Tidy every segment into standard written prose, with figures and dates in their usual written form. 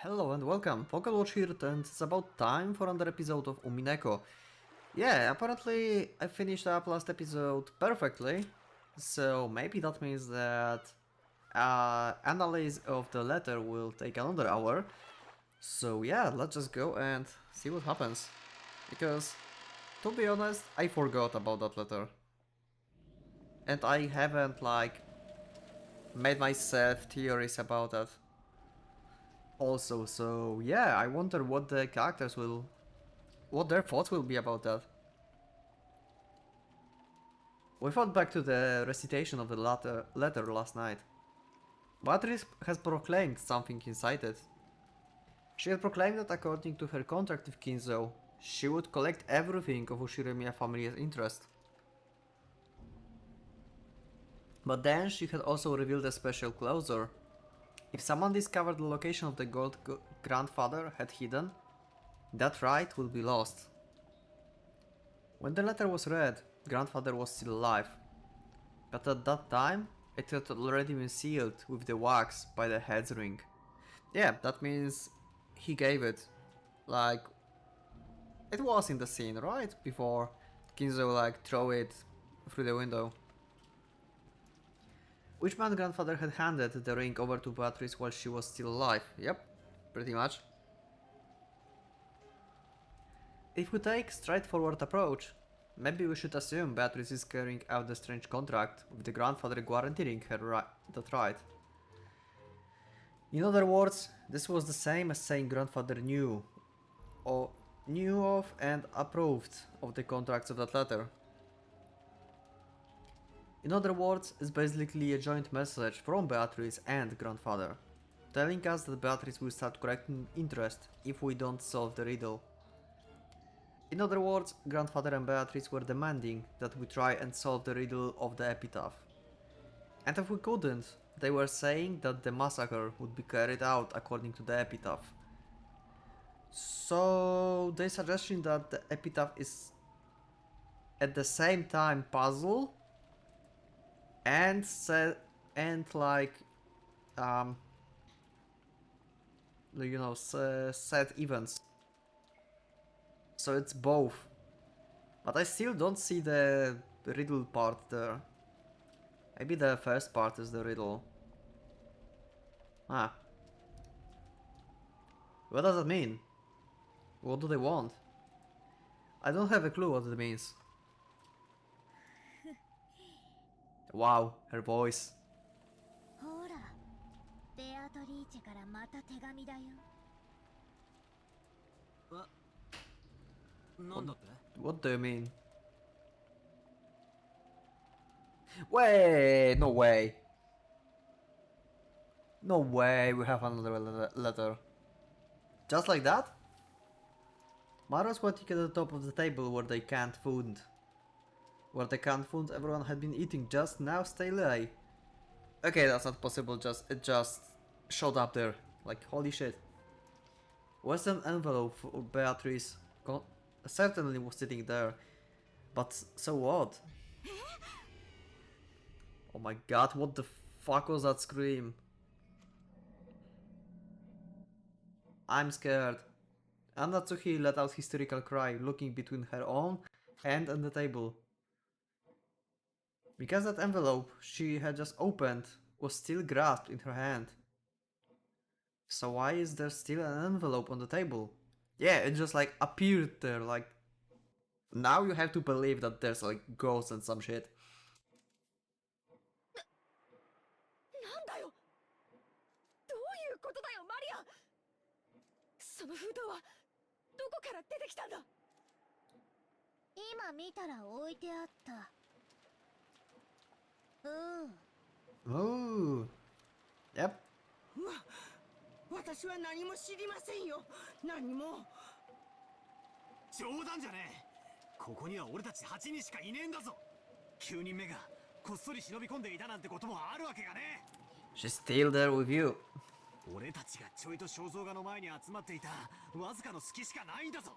Hello and welcome, PocketWatch here, and it's about time for another episode of Umineko. Yeah, apparently I finished up last episode perfectly, so maybe that means that analysis of the letter will take another hour. So yeah, let's just go and see what happens. Because, to be honest, I forgot about that letter. And I haven't, made myself theories about that. Also, so yeah, I wonder what the characters will... what their thoughts will be about that. We thought back to the recitation of the letter last night. Beatrice has proclaimed something inside it. She had proclaimed that according to her contract with Kinzo, she would collect everything of Ushiremiya family's interest. But then she had also revealed a special clause. If someone discovered the location of the gold grandfather had hidden, that right will be lost. When the letter was read, grandfather was still alive. But at that time, it had already been sealed with the wax by the head's ring. Yeah, that means he gave it. Like, it was in the scene, right? Before Kinzo throw it through the window. Which man grandfather had handed the ring over to Beatrice while she was still alive. Yep, pretty much. If we take straightforward approach, maybe we should assume Beatrice is carrying out the strange contract with the grandfather guaranteeing her that right. In other words, this was the same as saying grandfather knew of and approved of the contracts of that letter. In other words, it's basically a joint message from Beatrice and grandfather, telling us that Beatrice will start collecting interest if we don't solve the riddle. In other words, grandfather and Beatrice were demanding that we try and solve the riddle of the epitaph. And if we couldn't, they were saying that the massacre would be carried out according to the epitaph. So they suggesting that the epitaph is at the same time puzzle and set events. So it's both. But I still don't see the riddle part there. Maybe the first part is the riddle. Ah. What does that mean? What do they want? I don't have a clue what it means. Wow, her voice. What do you mean? Wait, no way. No way, we have another letter. Just like that? Mara's waiting at the top of the table where they canned food. Where the canned food everyone had been eating just now stay late. Okay, that's not possible, it just showed up there. Like, holy shit. Where's an envelope for Beatrice? Certainly was sitting there. But so what? Oh my god, what the fuck was that scream? I'm scared. Anatsuki let out hysterical cry, looking between her own hand and the table. Because that envelope she had just opened was still grasped in her hand. So why is there still an envelope on the table? Yeah, it just appeared there, now you have to believe that there's ghosts and some shit. Oh, yep. 私は何も知りませんよ。何も。冗談じゃねえ。ここには俺たち8人しかいねえんだぞ。9人目がこっそり忍び込んでいたなんてこともあるわけがね。She's still there with you. 俺たちがちょいと肖像画の前に集まっていたわずかの隙しかないんだぞ。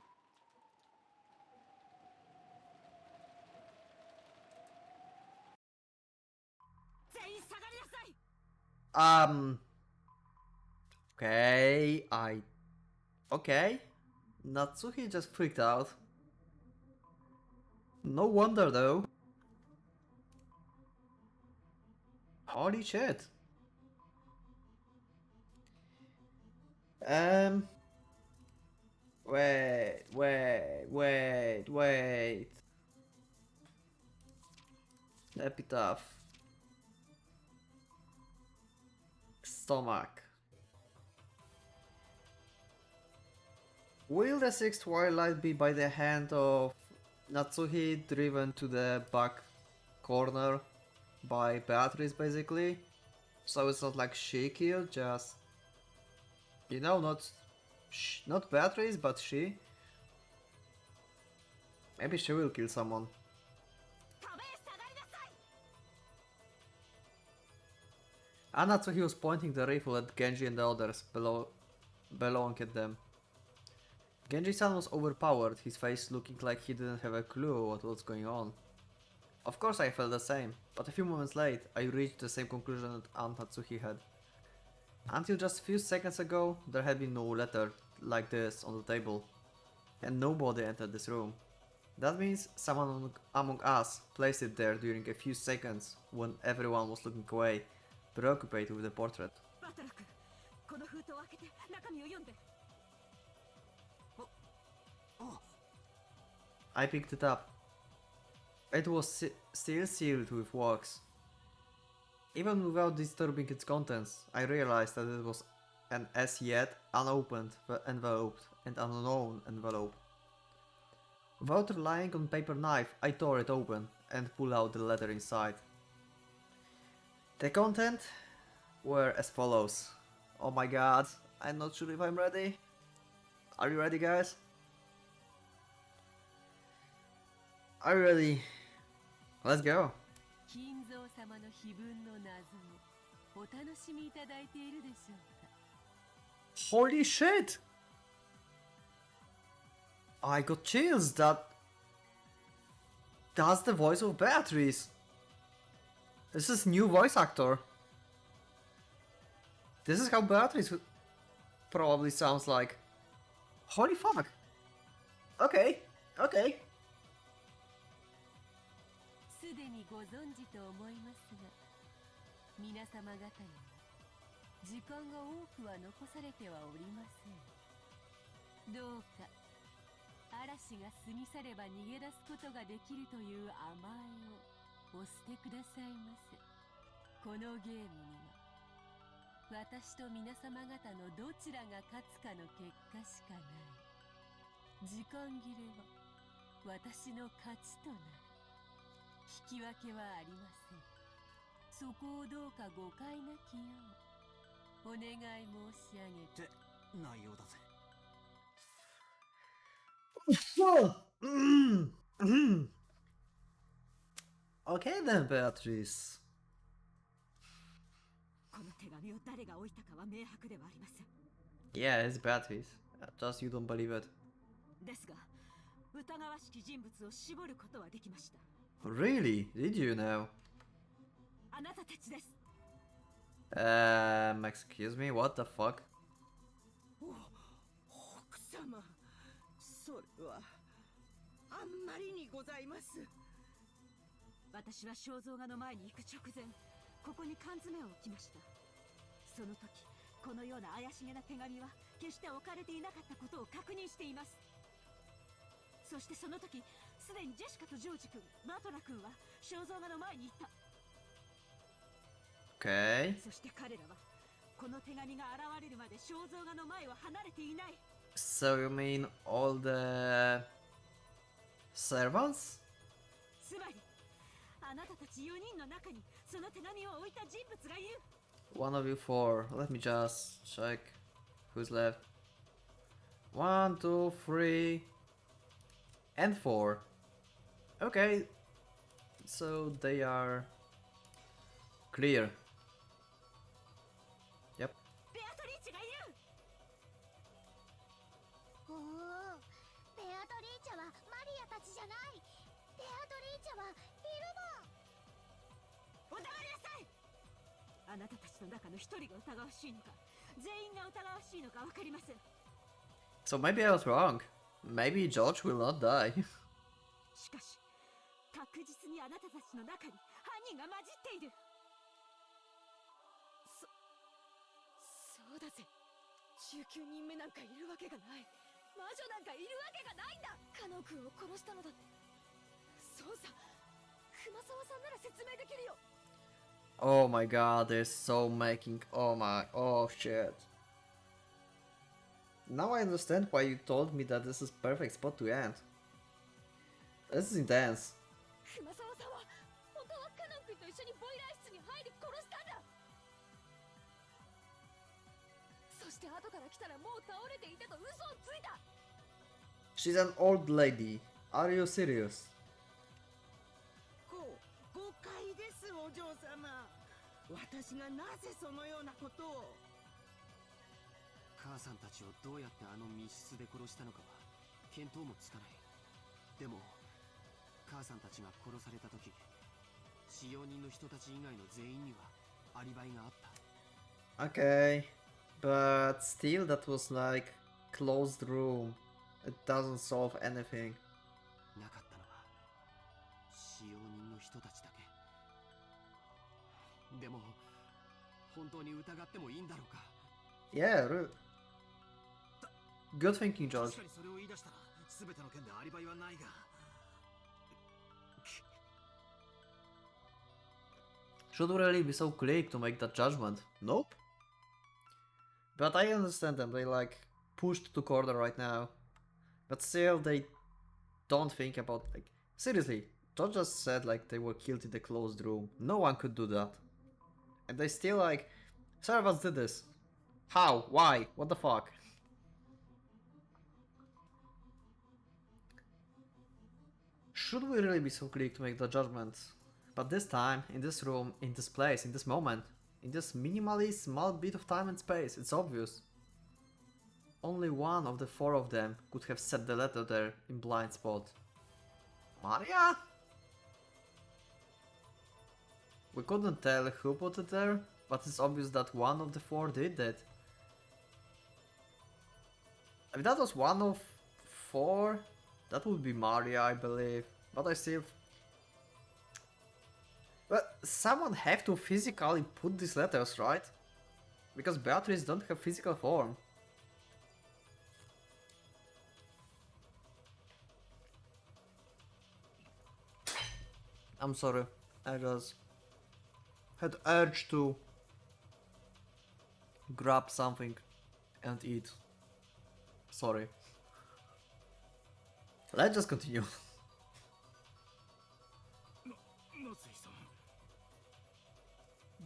全員下がりなさい。Okay, Okay. Natsuhi just freaked out. No wonder though. Holy shit. Um. Wait. Epitaph. Stomach. Will the sixth twilight be by the hand of Natsuhi driven to the back corner by Beatrice basically? So it's not like she killed, just, you know, not Beatrice, but she. Maybe she will kill someone. And Natsuhi was pointing the rifle at Genji and the others belonging at them. Genji-san was overpowered, his face looking like he didn't have a clue what was going on. Of course I felt the same, but a few moments late I reached the same conclusion that Aunt Natsuhi had. Until just a few seconds ago, there had been no letter like this on the table, and nobody entered this room. That means someone among us placed it there during a few seconds when everyone was looking away, preoccupied with the portrait. I picked it up. It was still sealed with wax. Even without disturbing its contents, I realized that it was an as yet unopened envelope and unknown envelope. Without relying on paper knife, I tore it open and pulled out the letter inside. The content were as follows. Oh my god, I'm not sure if I'm ready. Are you ready, guys? Are you ready? Let's go. Holy shit! I got chills. That's the voice of Beatrice. This is new voice actor. This is how Beatrice probably sounds like. Holy fuck. Okay. すでにご存知と思いますが、皆様方には時間が多くは残されてはおりません。どうか嵐が過ぎ去れば逃げ出すことができるという甘えをお捨てくださいませ。このゲームには私と皆様方のどちらが勝つかの結果しかない。時間切れは私の勝ちとなる。引き分けはありません。そこをどうか誤解なきようお願い申し上げて内容だぜ。Okay then, Beatrice. この手紙を誰が置いたかは明白ではありません。 Yeah, it's Beatrice. Just you don't believe it. ですが、疑わしき人物を絞ることはできました。 Really? Did you know? あなたたちです。Excuse me, what the fuck? 奥様、それはあんまりにございます。私は肖像画の前に行く直前、ここに缶詰を置きました。その時、このような怪しげな手紙は決して置かれていなかったことを確認しています。そしてその時、すでにジェシカとジョージ君、マトラ君は肖像画の前にいた。Okay. そして彼らはこの手紙が現れるまで肖像画の前を離れていない。 So you mean all the servants? つまりあなたたち4人の中にその手紙を置いた人物がいる。 One of you four. Let me just check who's left. 1, 2, 3, and 4. Okay. So they are clear. Yep. ベアトリーチェがいる。おお、ベアトリーチェはマリアたちじゃない。ベアトリーチェはいるの。お黙りなさい。あなたたちの中の一人が疑わしいのか、全員が疑わしいのかわかります。 So maybe I was wrong. Maybe George will not die. しかし確実にあなたたちの中に犯人が混じっている。そうだぜ。19人目なんかいるわけがない。魔女なんかいるわけがないんだ。カノン君を殺したのだって。そうさ、熊沢さんなら説明できるよ。 Oh my god, they're so making... Oh shit. Now I understand why you told me that this is perfect spot to end. This is intense. 熊沢さんは本当はカノン君と一緒にボイラー室に入り殺したんだ。そして後から来たらもう倒れていたと嘘をついた。 She's an old lady. Are you serious? 誤解です、お嬢様。私がなぜそのようなことを。母さんたちをどうやってあの密室で殺したのかは見当もつかない。でも母さんたちが殺された時、使用人の人たち以外の全員にはアリバイがあった。 Okay. But still that was like closed room. It doesn't solve anything. なかったのは使用人の人たちだけ。でも本当に疑ってもいいんだろうか。 Yeah, good thinking, George. 確かにそれを言い出したら全ての件でアリバイはないが。 Should we really be so quick to make that judgment? Nope. But I understand them, they like pushed to corner right now. But still they don't think about like seriously, George just said like they were killed in the closed room. No one could do that. And they still like servants did this. How? Why? What the fuck? Should we really be so quick to make the judgment? But this time, in this room, in this place, in this moment, in this minimally small bit of time and space, it's obvious. Only one of the four of them could have set the letter there in blind spot. Maria? We couldn't tell who put it there, but it's obvious that one of the four did that. If that was one of four, that would be Maria, I believe. But I still... But someone have to physically put these letters, right? Because Beatrice don't have physical form. I'm sorry, I just had urge to grab something and eat. Sorry. Let's just continue. 夏井さん、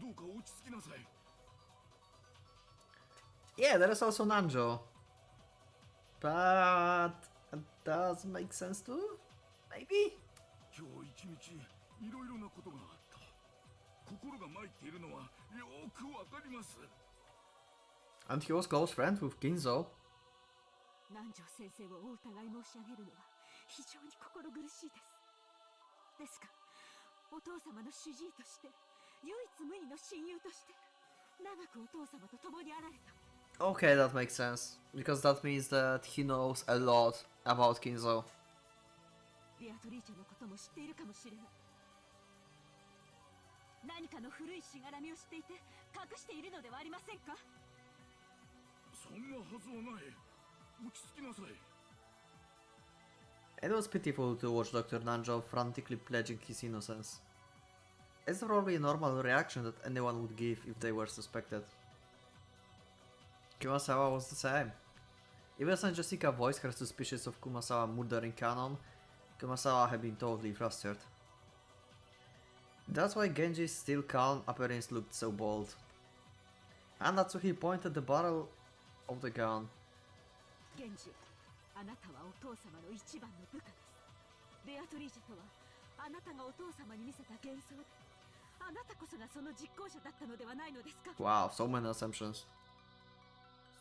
どうか落ち着きなさい。 Yeah, there is also Nanjo. But it does make sense too? Maybe? 今日一日いろいろなことがあった。心が参っているのはよくわかります。 And he was close friend with Ginzo. 南條先生をお疑い申し上げるのは非常に心苦しいです。ですが、お父様の主治医として、唯一無二の親友として、長くお父様と共にあられた。 Okay, that makes sense. Because that means that he knows a lot about Ginzo. ベアトリーチェのことも知っているかもしれない。何かの古いしがらみを知っていて隠しているのではありませんか？そんなはずはない。落ち着きなさい。 It was pitiful to watch Dr. Nanjo frantically pledging his innocence. It's probably a normal reaction that anyone would give if they were suspected. Kumasawa was the same. Even since Jessica voiced her suspicions of Kumasawa murdering Canon, Kumasawa had been totally flustered. That's why Genji's still calm appearance looked so bold. And Natsuhi pointed the barrel of the gun. 源氏、あなたはお父様の一番の部下です。ベアトリーチェとはあなたがお父様に見せた幻想で、あなたこそがその実行者だったのではないのですか？ Wow, so many assumptions.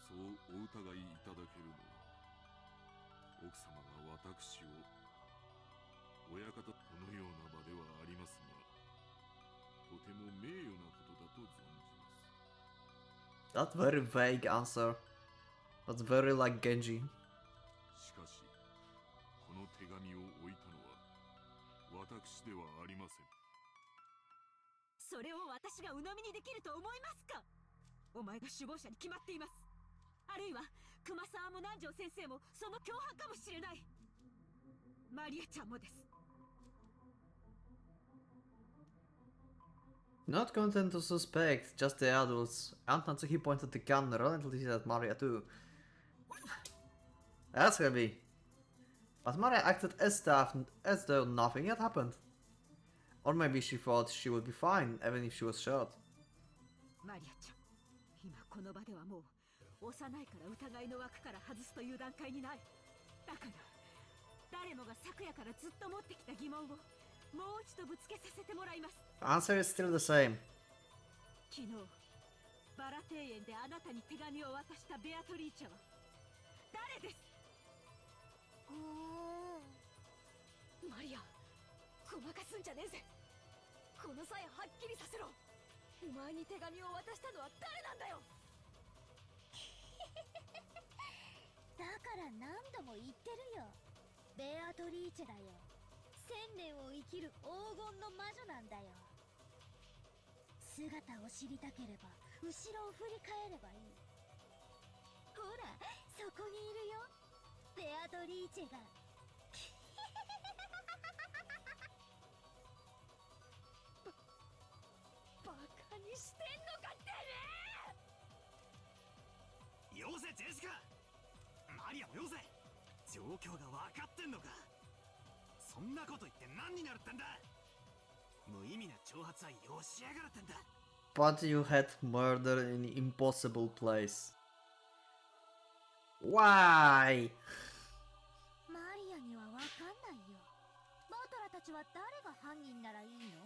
そうお疑いいただけるのは、奥様が私を親方、このような場ではありますが、とても名誉なことだと存じます。That's very vague answer. That's very like Genji. しかしこの手紙を置いたのは私ではありません。それを私が鵜呑みにできると思いますか？お前が首謀者に決まっています。あるいは熊沢も南條先生もその共犯かもしれない。マリアちゃんもです。 Not content to suspect, just the adults. And Natsuki pointed the gun relentlessly at Maria too. That's heavy. But Maria acted as though nothing had happened. Or maybe she thought she would be fine, even if she was shot. マリアちゃん、今この場ではもう幼いから疑いの枠から外すという段階にない。だから誰もが昨夜からずっと持ってきた疑問をもう一度ぶつけさせてもらいます。 The answer is still the same. 昨日バラ庭園であなたに手紙を渡したベアトリーチェは誰です？マリア、ごまかすんじゃねえぜ。この際はっきりさせろ。お前に手紙を渡したのは誰なんだよ。だから何度も言ってるよ。ベアトリーチェだよ。1000年を生きる黄金の魔女なんだよ。姿を知りたければ後ろを振り返ればいい。ほら、そこにいるよ、ベアトリーチェが。バカにしてんのかってめえ。よせジェシカ、マリアもよせ。状況が分かってんのか。そんなこと言って何になるってんだ。無意味な挑発はよしやがるってんだ。 But you had murder in an impossible place. Why? マリアにはわかんないよ。バトラたちは誰が犯人ならいいの？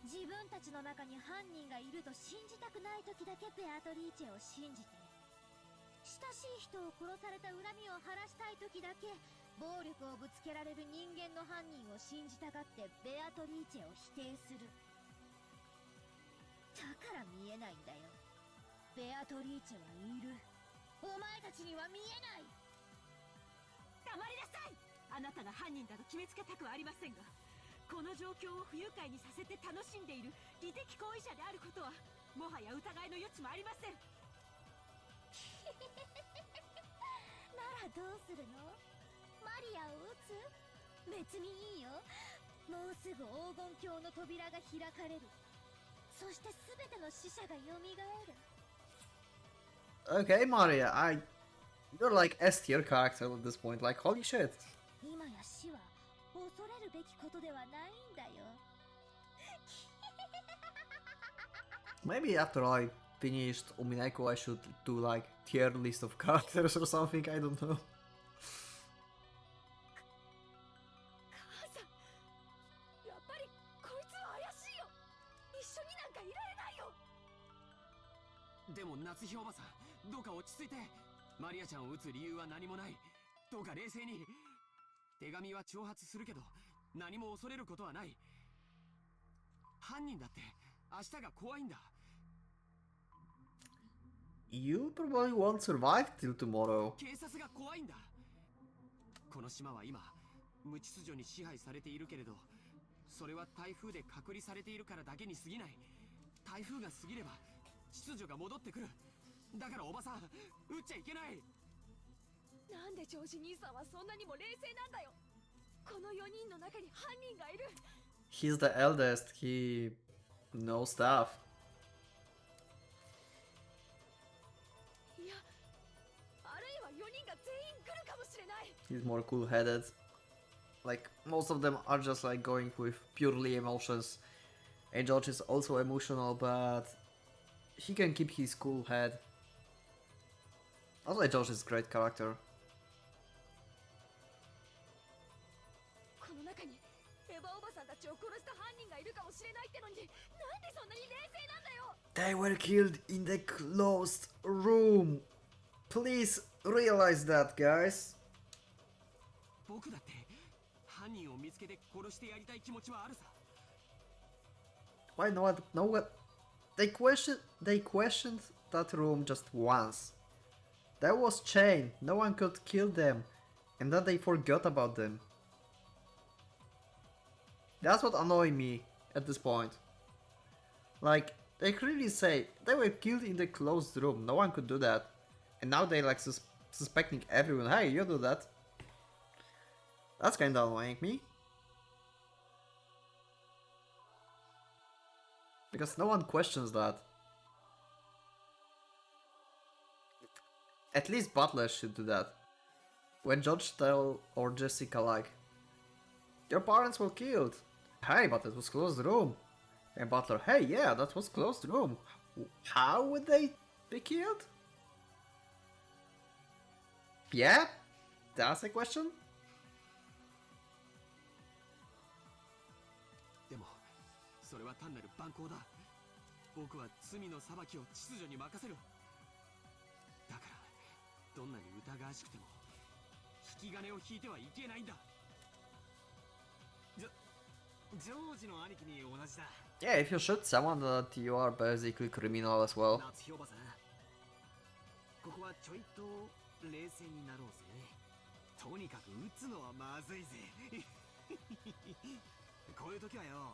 自分たちの中に犯人がいると信じたくない時だけベアトリーチェを信じて、親しい人を殺された恨みを晴らしたい時だけ暴力をぶつけられる人間の犯人を信じたがってベアトリーチェを否定する。だから見えないんだよ。ベアトリーチェはいる。お前たちには見えない。黙りなさい。あなたが犯人だと決めつけたくはありませんが、この状況を不愉快にさせて楽しんでいる利的行為者であることはもはや疑いの余地もありません。ならどうするの？マリアを撃つ？別にいいよ。もうすぐ黄金鏡の扉が開かれる。そして全ての死者が蘇る。 Okay, Maria, you're like S tier character at this point, like holy shit. 今や死は恐れるべきことではないんだよ。 Maybe after I finished Umineko I should do like tier list of characters or something, I don't know. 母さん、やっぱりこいつは怪しいよ。一緒になんかいられないよ。でも夏日おばさん、どうか落ち着いて。マリアちゃんを撃つ理由は何もない。どうか冷静に。手紙は挑発するけど何も恐れることはない。犯人だって明日が怖いんだ。 You probably won't survive till tomorrow. 警察が怖いんだ。この島は今無秩序に支配されているけれど、それは台風で隔離されているからだけに過ぎない。台風が過ぎれば秩序が戻ってくる。だからおばさん、撃っちゃいけない。なんでジョージ兄さんはそんなにも冷静なんだよ。この4人の中に犯人がいる。 He's the eldest, he knows stuff. いや、あるいは4人が全員来るかもしれない。 He's more cool-headed. Like, most of them are just like going with purely emotions. And George is also emotional, but he can keep his cool head. Also, George is a great character. この中にエヴァおばさんたちを殺した犯人がいるかもしれないってのに、なんでそんなに冷静なんだよ。 They were killed in the closed room. Please realize that, guys. 僕だって犯人を見つけて殺してやりたい気持ちはあるさ。 Why no one They questioned that room just once. There was chain, no one could kill them, and then they forgot about them. That's what annoyed me at this point. Like, they clearly say they were killed in the closed room, no one could do that. And now they like suspecting everyone, hey, you do that. That's kinda annoying me. Because no one questions that. At least Butler should do that. When George tell or Jessica like, your parents were killed. Hey, but it was closed room. And Butler, hey, yeah, that was closed room. How would they be killed? Yeah? That's a question? でもそれは単なる蛮行だ。僕は罪の裁きを秩序に任せる。だからどんなに疑わしくても引き金を引いてはいけないんだ。ジョージの兄貴に同じだ。 Yeah, if you shoot someone that you are basically criminal as well. 夏広場さん、ここはちょいと冷静になろうぜ。とにかく撃つのはまずいぜ。こういう時はよ、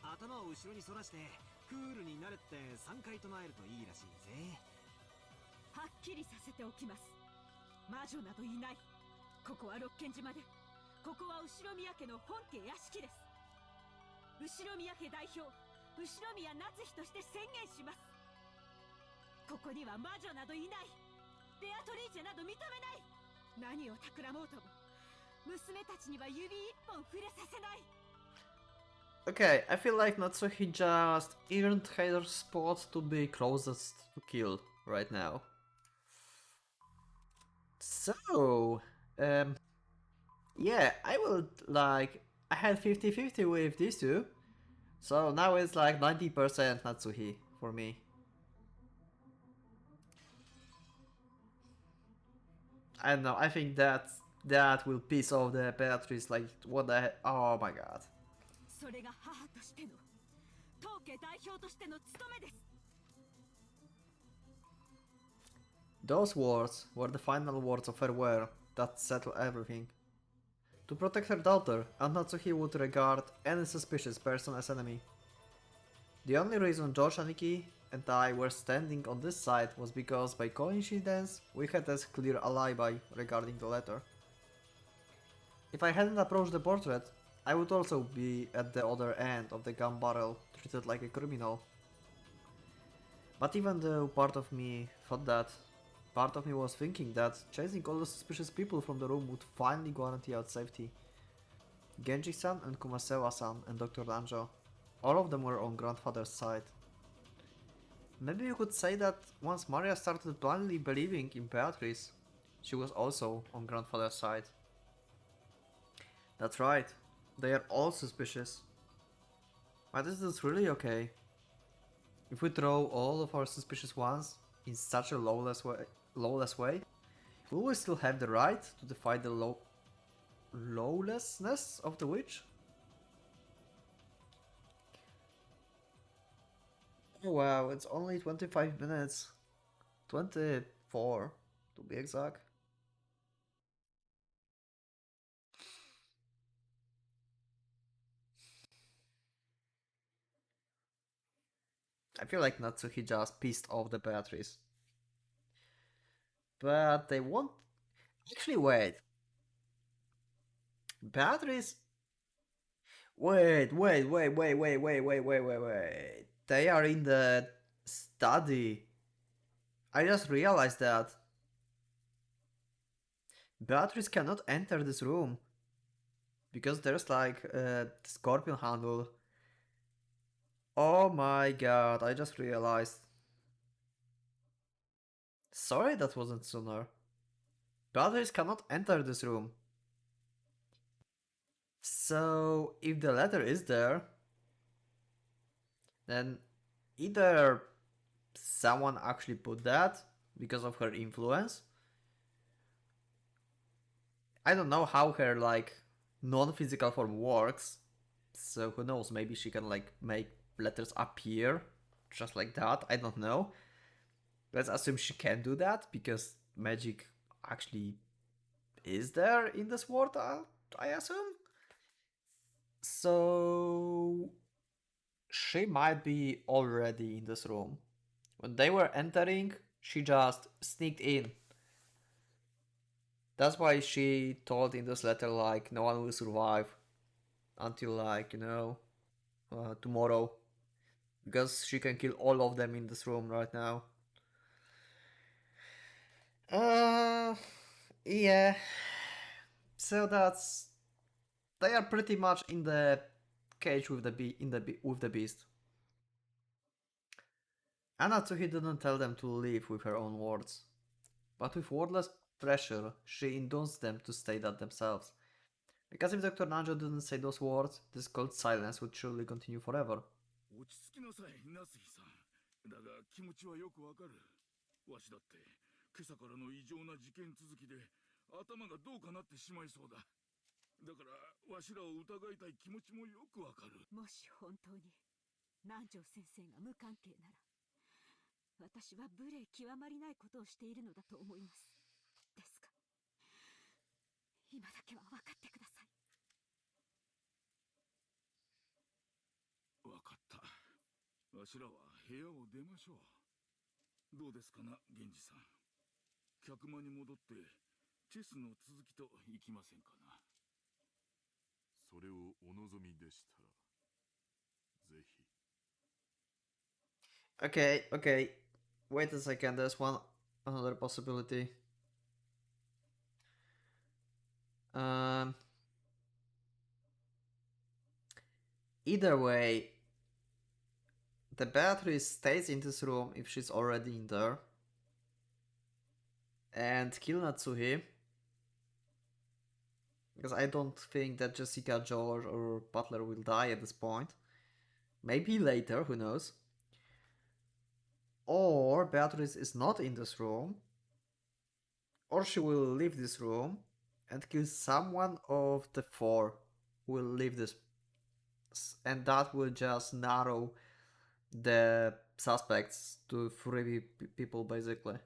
頭を後ろに反らしてクールになれって3回唱えるといいらしいぜ。はっきりさせておきます。魔女などいない。ここは六軒島で、ここは後宮家の本家屋敷です。後宮家代表、後宮夏日として宣言します。ここには魔女などいない。ベアトリーチェなど認めない。何を企もうとも、娘たちには指一本触れさせない。Okay, I feel like Natsuhi just earned her spot to be closest to kill right now. So, yeah, I will like, I had 50-50 with these two, so now it's like 90% Natsuhi for me. I don't know, I think that will piss off the Beatrice, like, what the heck, oh my god. それが母としての、当家代表としての務めです。 Those words were the final words of farewell that settled everything. To protect her daughter, Aunt Natsuhi would regard any suspicious person as enemy. The only reason George, Aniki, and I were standing on this side was because, by coincidence, we had a clear alibi regarding the letter. If I hadn't approached the portrait, I would also be at the other end of the gun barrel, treated like a criminal. But even though part of me thought that, part of me was thinking that chasing all the suspicious people from the room would finally guarantee our safety. Genji-san and Kumasewa-san and Dr. Danjo, all of them were on grandfather's side. Maybe you could say that once Maria started blindly believing in Beatrice, she was also on grandfather's side. That's right, they are all suspicious. But is this really okay? If we throw all of our suspicious ones in such a lawless way, will we still have the right to defy the lawlessness of the witch? Oh wow, it's only 25 minutes. 24 to be exact. I feel like Natsuhi just pissed off the Beatrice. But they won't... Actually, wait. Beatrice... Wait. They are in the study. I just realized that. Beatrice cannot enter this room. Because there's like a scorpion handle. Oh my god, I just realized. Sorry that wasn't sooner. Beatrice cannot enter this room. So, if the letter is there, then either someone actually put that because of her influence. I don't know how her like non-physical form works, so who knows, maybe she can like make letters appear just like that. I don't know. Let's assume she can do that because magic actually is there in this world, I assume. So she might be already in this room. When they were entering, she just sneaked in. That's why she told in this letter, like, no one will survive until, like, tomorrow. Because she can kill all of them in this room right now. Uh, yeah. So that's they are pretty much in the cage with the with the beast. Anatsuhi didn't tell them to leave with her own words, but with wordless pressure, she induced them to say that themselves. Because if Dr. Nanjo didn't say those words, this cold silence would surely continue forever. 落ち着きなさい、ナスヒさん。だが気持ちはよくわかる。わしだって今朝からの異常な事件続きで頭がどうかなってしまいそうだ。だからわしらを疑いたい気持ちもよくわかる。もし本当に南條先生が無関係なら、私は無礼極まりないことをしているのだと思います。ですが、今だけは分かってください。わかった。わしらは部屋を出ましょう。どうですかな、源氏さん。客間に戻ってチェスの続きといきませんかな。それをお望みでしたら、ぜひ。Okay, okay. Wait a second, there's another possibility. Um, Either way, the Beatrice stays in this room if she's already in there and kill Natsuhi. Because I don't think that Jessica, George, or Butler will die at this point. Maybe later, who knows? Or Beatrice is not in this room, or she will leave this room and kill someone of the four who will leave this, and that will just narrow the suspects to three people basically.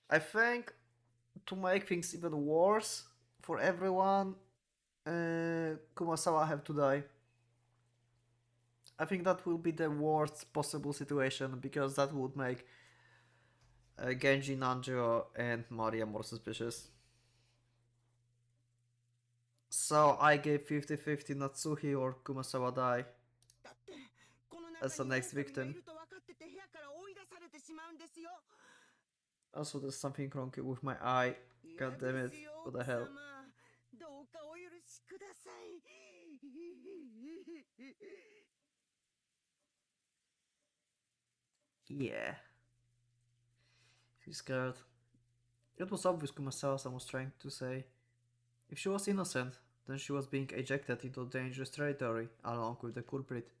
I think to make things even worse for everyone, Kumasawa have to die. I think that will be the worst possible situation because that would make Genji, Nanjo, and Maria more suspicious. So I gave 50-50 Natsuhi or Kumasawa die as the next victim. Also, there's something wrong with my eye. God damn it. What the hell? Yeah. She's scared. It was obvious Kumasawa-san was trying to say. If she was innocent, then she was being ejected into dangerous territory along with the culprit.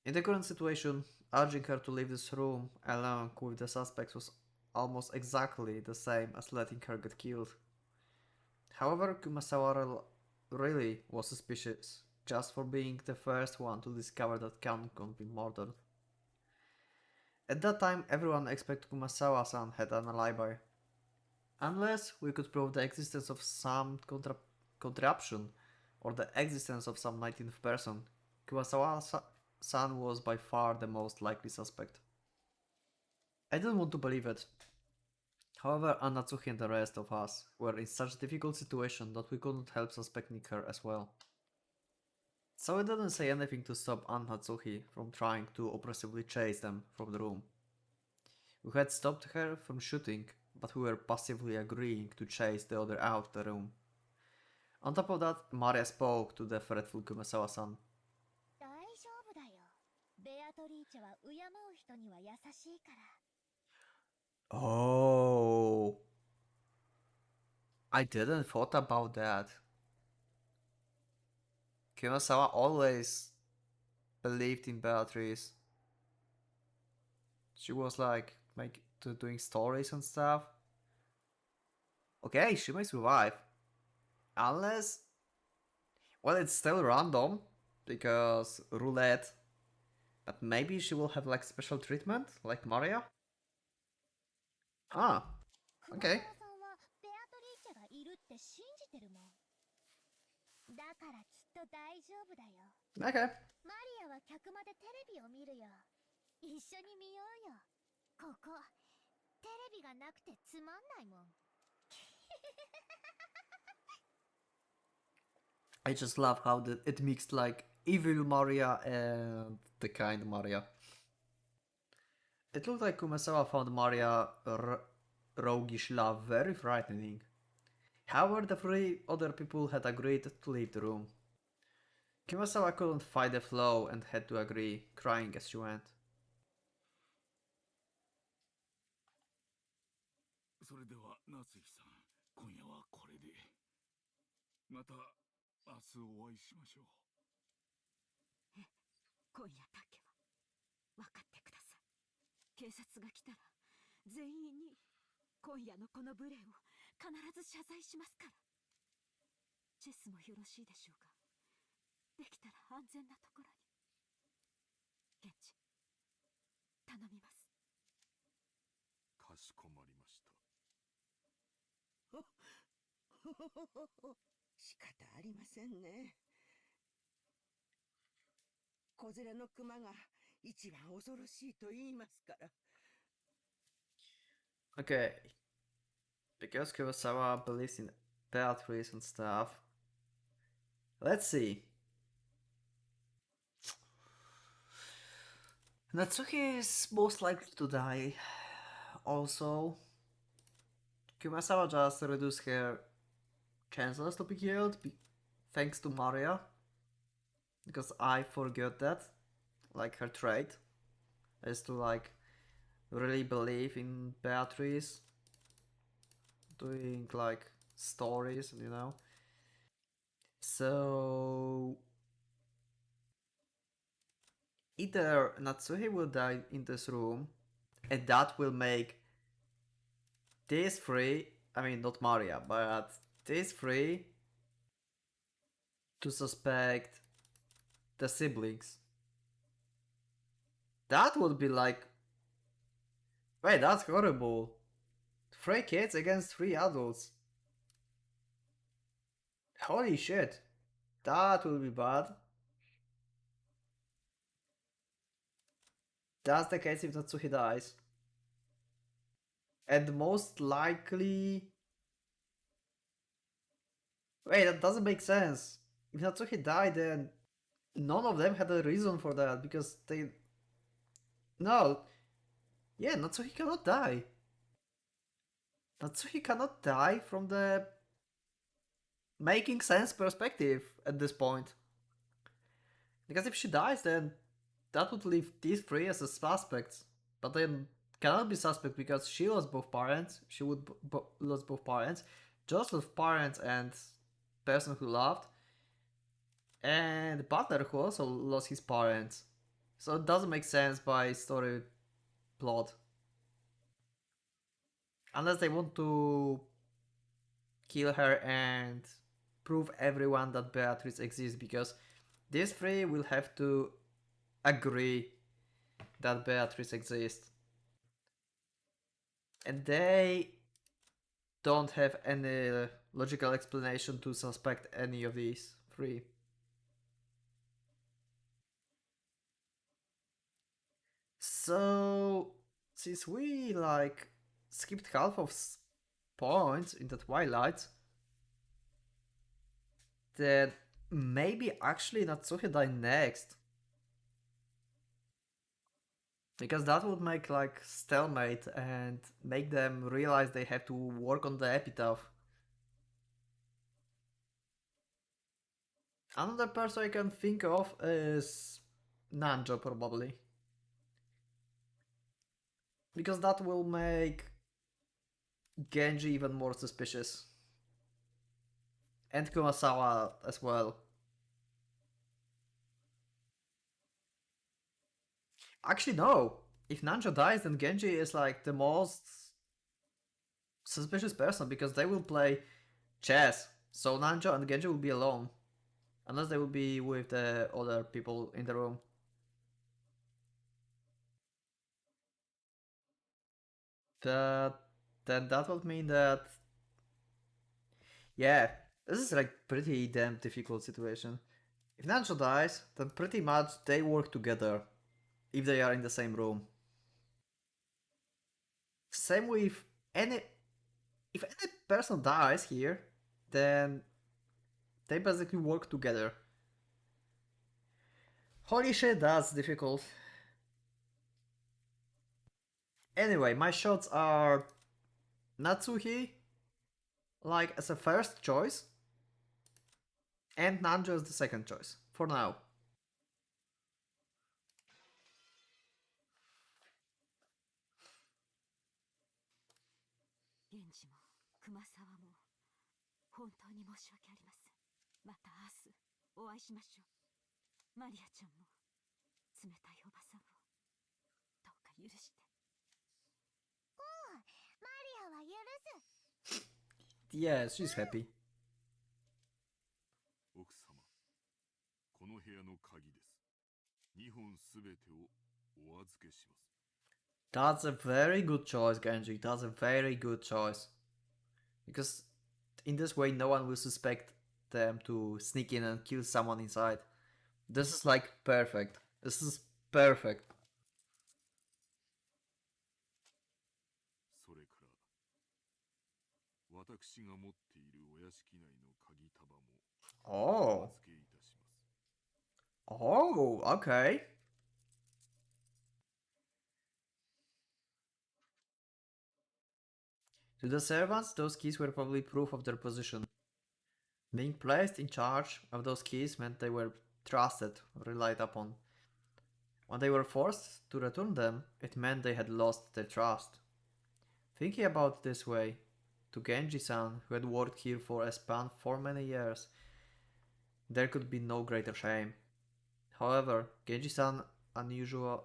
In the current situation, urging her to leave this room along with the suspects was almost exactly the same as letting her get killed. However, Kumasawa really was suspicious, just for being the first one to discover that Kanko been murdered. At that time, everyone expected Kumasawa-san had an alibi. Unless we could prove the existence of some contraption or the existence of some 19th person, Kumasawa-san was by far the most likely suspect. I didn't want to believe it. However, Anatsuhi and the rest of us were in such a difficult situation that we couldn't help suspecting her as well. So I didn't say anything to stop Anatsuhi from trying to oppressively chase them from the room. We had stopped her from shooting, but we were passively agreeing to chase the other out of the room. On top of that, Maria spoke to the fretful Kumasawa-san. Oh, I didn't thought about that. Kumasawa always believed in Beatrice. She was like doing stories and stuff. Okay, she may survive. Unless, well, it's still random because roulette. But maybe she will have like special treatment, like Maria. Ah, 熊 okay. 沢さんはベアトリーチェがいるって信じてるもん。だからきっと大丈夫だよ。 Okay. マリアは客間でテレビを見るよ。一緒に見ようよ。ここテレビがなくてつまんないもん。 I just love how it mixed like evil Maria and the kind Maria. It looked like Kumasawa found Maria roguish love very frightening. However, the three other people had agreed to leave the room. Kumasawa couldn't fight the flow and had to agree, crying as she went. それでは夏日さん、今夜はこれで。また明日お会いしましょう。今夜だけは分かってください。警察が来たら全員に今夜のこの無礼を必ず謝罪しますから。チェスもよろしいでしょうか。できたら安全なところに。現地頼みます。かしこまりました。仕方ありませんね。子連れの熊が一番恐ろしいと言いますから。 Okay. Because Kurosawa believes in Beatrice and stuff. Let's see. Natsuki is most likely to die. Also, Kumasawa just reduced her chances to be killed thanks to Maria. Because I forgot that. Like her trait is to like really believe in Beatrice doing like stories, you know. So either Natsuhi will die in this room, and that will make these three, I mean not Maria, but these three to suspect the siblings. That would be like, wait, that's horrible. 3 kids against 3 adults. Holy shit. That will be bad. That's the case if Natsuhi dies. And most likely... Wait, that doesn't make sense. If Natsuhi died, then none of them had a reason for that, because they... No. Yeah, Natsuhi cannot die. Natsuhi cannot die from the making sense perspective at this point. Because if she dies, then that would leave these 3 as suspects. But then cannot be suspect because she lost both parents. She would lose both parents. Just lost parents and person who loved. And Butler who also lost his parents. So it doesn't make sense by story plot. Unless they want to kill her and prove everyone that Beatrice exists, because these 3 will have to agree that Beatrice exists. And they don't have any logical explanation to suspect any of these 3. So, since we like skipped half of points in the Twilight, then maybe actually Natsuhi die next. Because that would make like stalemate and make them realize they have to work on the epitaph. Another person I can think of is Nanjo probably. Because that will make Genji even more suspicious. And Kumasawa as well. Actually, no. If Nanjo dies, then Genji is like the most suspicious person, because they will play chess So Nanjo and Genji will be alone. Unless they will be with the other people in the room. That then that would mean that yeah, this is like pretty damn difficult situation. If Nanjo dies, then pretty much they work together if they are in the same room. Same with any if any person dies here, then they basically work together. Holy shit, that's difficult. Anyway, my shots are Natsuhi, like as a first choice, and Nanjo as the second choice, for now. 源氏も熊沢も本当に申し訳ありません。また明日お会いしましょう。マリアちゃんも冷たいおばさんをどうか許して。マリアは許す。 Yeah, she's happy. 奥様、この部屋の鍵です。2本すべてをお預けします。 That's a very good choice, Genji. That's a very good choice. Because in this way, no one will suspect them to sneak in and kill someone inside. This is like perfect. This is perfect. それから私が持っているお屋敷内の鍵束もお Oh. 預けいたします。 Oh, okay. To the servants, those keys were probably proof of their position. Being placed in charge of those keys meant they were trusted, relied upon. When they were forced to return them, it meant they had lost their trust. Thinking about it this way, to Genji-san, who had worked here for a span for many years, there could be no greater shame. However, Genji-san's unusual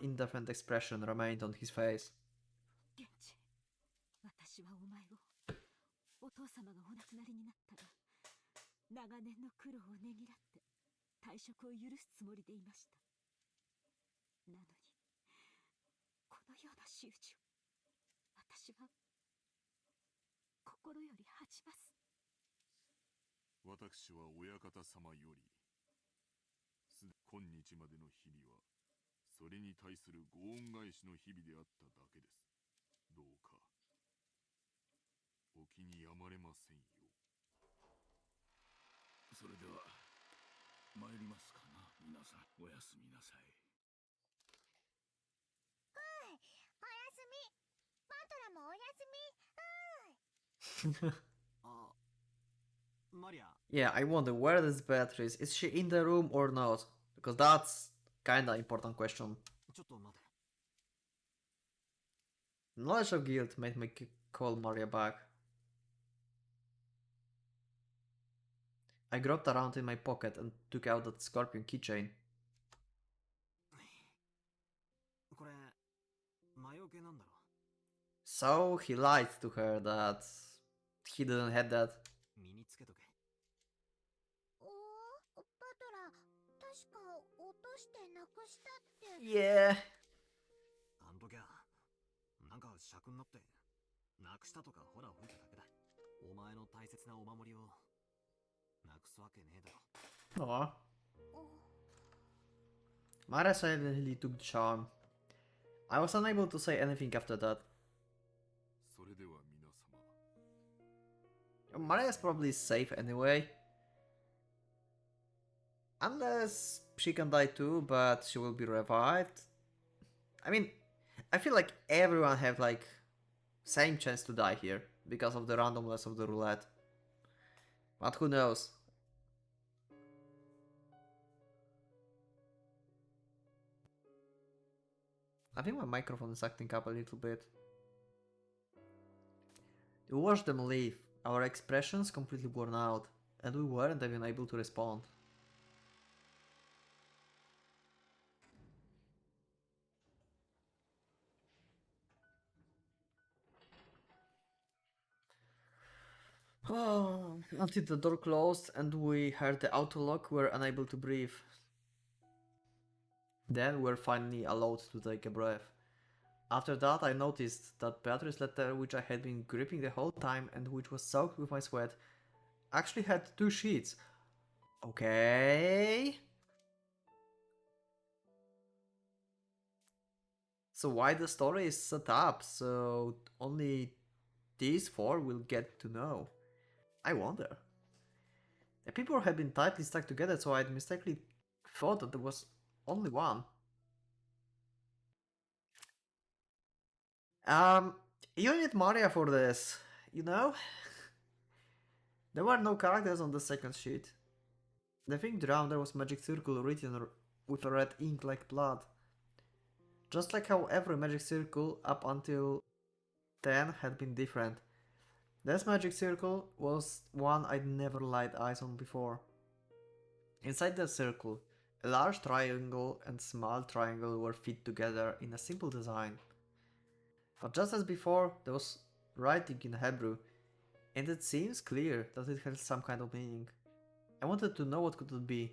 indifferent expression remained on his face. 源氏、私はお前をお父様がお亡くなりになったら長年の苦労をねぎらって退職を許すつもりでいました。なのにこのような仕打ちを私は心より恥じます。私は親方様より今日までの日々はそれに対するご恩返しの日々であっただけです。どうかお気に病まれませんよ。それでは参りますかな。皆さんおやすみなさい。おやすみ。バトラもおやすみ。あ、マリア。 Yeah, I wonder where this Beatrice is. Is she in the room or not? Because that's kinda important question. ちょっと待て。 Knowledge of guilt made me call Maria back. I groped around in my pocket and took out that scorpion keychain. これ魔除けなんだろ。 So he lied to her that he didn't have that. 身につけとけ。おお、バトラ、確か落としてなくしたって。 Yeah. あんときゃなんか尺になってなくしたとかほら吹いただけだ。お前の大切なお守りをなくすわけねえだろ。 Aw. Maria silently took the charm. I was unable to say anything after that. それでは皆様。 Maria's probably safe anyway. Unless she can die too, but she will be revived. I mean, I feel like everyone have like same chance to die here because of the randomness of the roulette. But who knows? I think my microphone is acting up a little bit. We watched them leave, our expressions completely worn out, and we weren't even able to respond. Until the door closed and we heard the auto lock, we were unable to breathe. Then we were finally allowed to take a breath. After that, I noticed that Beatrice's letter, which I had been gripping the whole time and which was soaked with my sweat, actually had 2 sheets. Okay. So why the story is set up so only these 4 will get to know? I wonder. The people had been tightly stuck together, so I'd mistakenly thought that there was only one. Um, you need Maria for this, you know? There were no characters on the second sheet. The thing down there was magic circle written with a red ink like blood. Just like how every magic circle up until 10 had been different. This magic circle was one I'd never laid eyes on before. Inside the circle, a large triangle and small triangle were fit together in a simple design. But just as before, there was writing in Hebrew, and it seems clear that it had some kind of meaning. I wanted to know what could it be,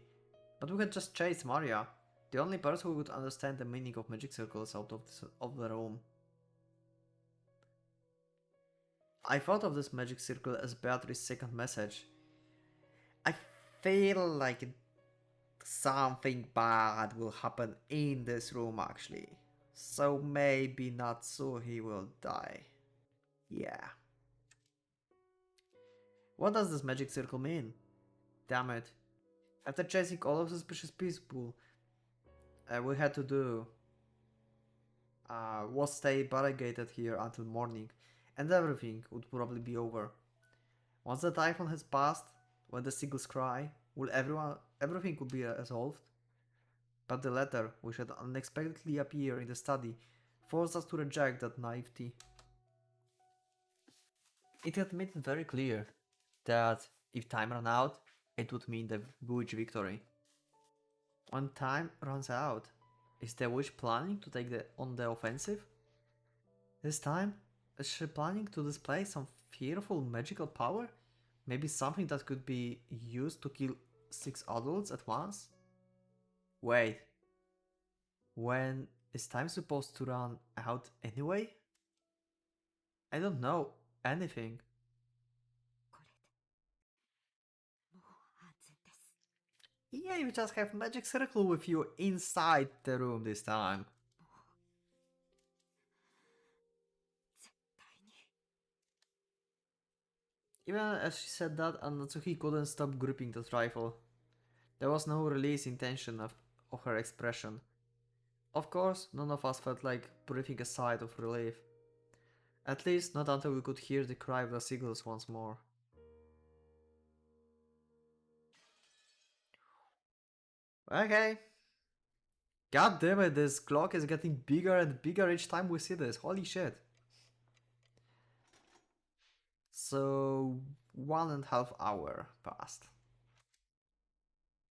but we had just chased Maria, the only person who would understand the meaning of magic circles out of the room. I thought of this magic circle as Beatrice's second message. I feel like something bad will happen in this room actually. So maybe Natsuhi will die. Yeah. What does this magic circle mean? Damn it. After chasing all of the suspicious people, we had to do was stay barricaded here until morning, and everything would probably be over. Once the typhoon has passed, when the seagulls cry, everything would be resolved? But the letter, which had unexpectedly appeared in the study, forced us to reject that naivety. It had made it very clear that if time ran out, it would mean the witch victory. When time runs out, is the witch planning to take on the offensive? This time, is she planning to display some fearful magical power? Maybe something that could be used to kill 6 adults at once? Wait, when is time supposed to run out anyway? I don't know anything. Yeah, you just have magic circle with you inside the room this time. Even as she said that, Anatsuki couldn't stop gripping the rifle. There was no release intention of her expression. Of course, none of us felt like breathing a sigh of relief. At least not until we could hear the cry of the seagulls once more. Okay. God damn it, this clock is getting bigger and bigger each time we see this. Holy shit. So, 1.5 hours passed.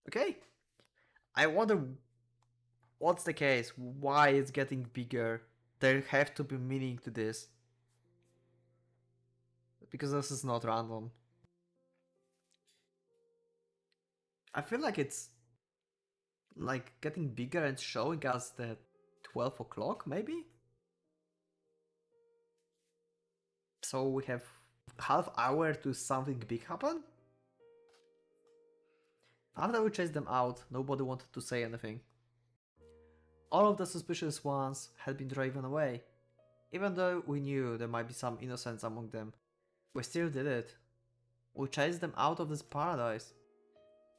Okay. I wonder what's the case, why it's getting bigger. There have to be meaning to this. Because this is not random. I feel like it's like getting bigger and showing us the 12 o'clock maybe? So we have half hour to something big happen? After we chased them out, nobody wanted to say anything. All of the suspicious ones had been driven away. Even though we knew there might be some innocents among them, we still did it. We chased them out of this paradise,